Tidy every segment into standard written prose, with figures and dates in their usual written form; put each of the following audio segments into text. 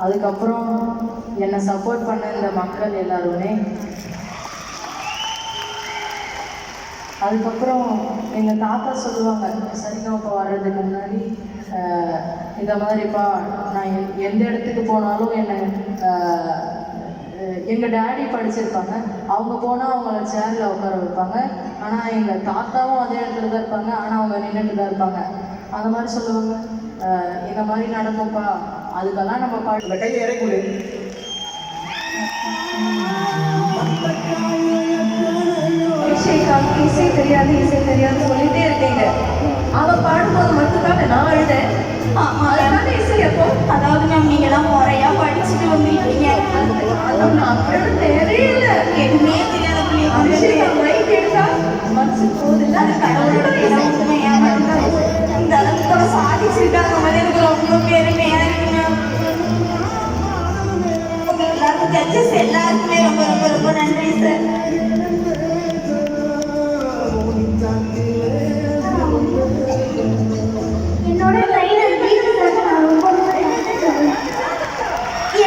அதுக்கப்புறம் என்னை சப்போர்ட் பண்ண இந்த மக்கள் எல்லாருமே, அதுக்கப்புறம் எங்கள் தாத்தா சொல்லுவாங்க சரிகமபா வர்றதுக்கு முன்னாடி, இந்த மாதிரிப்பா நான் எந்த இடத்துக்கு போனாலும் என்னை எங்கள் டேடி படிச்சிருப்பாங்க, அவங்க போனால் அவங்கள சேரில் உட்கார வைப்பாங்க. ஆனால் எங்கள் தாத்தாவும் அதே இடத்துல தான் இருப்பாங்க, ஆனால் அவங்க நின்றுட்டு தான் இருப்பாங்க. அந்த மாதிரி சொல்லுவாங்க, இந்த மாதிரி நடக்கும்ப்பா, அதுக்கெல்லாம் நம்ம இந்த கையை இறக்குது. இசை தெரியாது சொல்லிட்டே இருக்கீங்க. அவ பாடும்போது மட்டும்தான் நான் அழுதேன். அதனால இசை அப்போ அதாவது மேம் நீங்க எல்லாம் முறையா படிச்சுட்டு வந்திருக்கீங்க. அப்படியே தெரியல, எதுவுமே தெரியாத பிள்ளைங்க மைக் எடுத்தா மனசு போகுதுல்ல, அது கடவுளோட உண்மையா இந்த அளவுக்கு சாதிச்சிருக்காங்க மாதிரி எனக்கு ரொம்ப பெருமையா இருக்கு மேம். எல்லாருக்கும் ஜட்ஜஸ் எல்லாருக்குமே ரொம்ப ரொம்ப ரொம்ப நன்றி சார். என்னோட லைனர் வீட்டுக்காக நான் ரொம்ப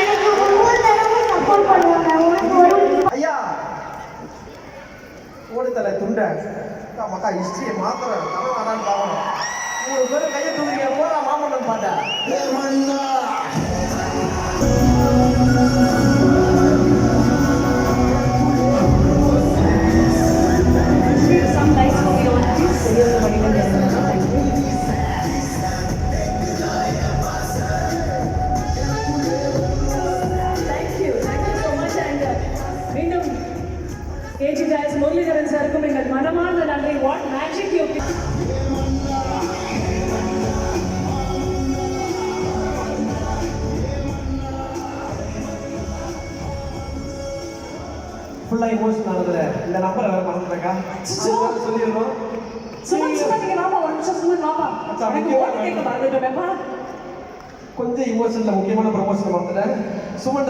எனக்கு ஒவ்வொரு தடவை சப்போர்ட் பண்ணுவாங்க. உனக்கு ஒரு ஐயா ஓடுதலை துண்டை மக்கா ஹிஸ்டரியை மாத்திர தமிழ் வரான்னு பார்க்கணும். 3 பேரும் கையை தூக்கிங்க போறா மாமன்னன் பாட்டா. some lights for you on this. Thank you so much. And மீண்டும் கேஜி ஜாய்ஸ் முரளிதரன் சாருக்கும் எங்கள் மனமார்ந்த நன்றி. வாட் மேஜிக் யூ ஃபுல்லாக இமோஷன் ஆனதுல இந்த நம்பரை வேற மறந்துட்டேக்கா. சொல்லிடுறோம். கொஞ்சம் இமோஷன்ல முக்கியமான ப்ரமோஷன் மறந்துட்டேன். சுமன்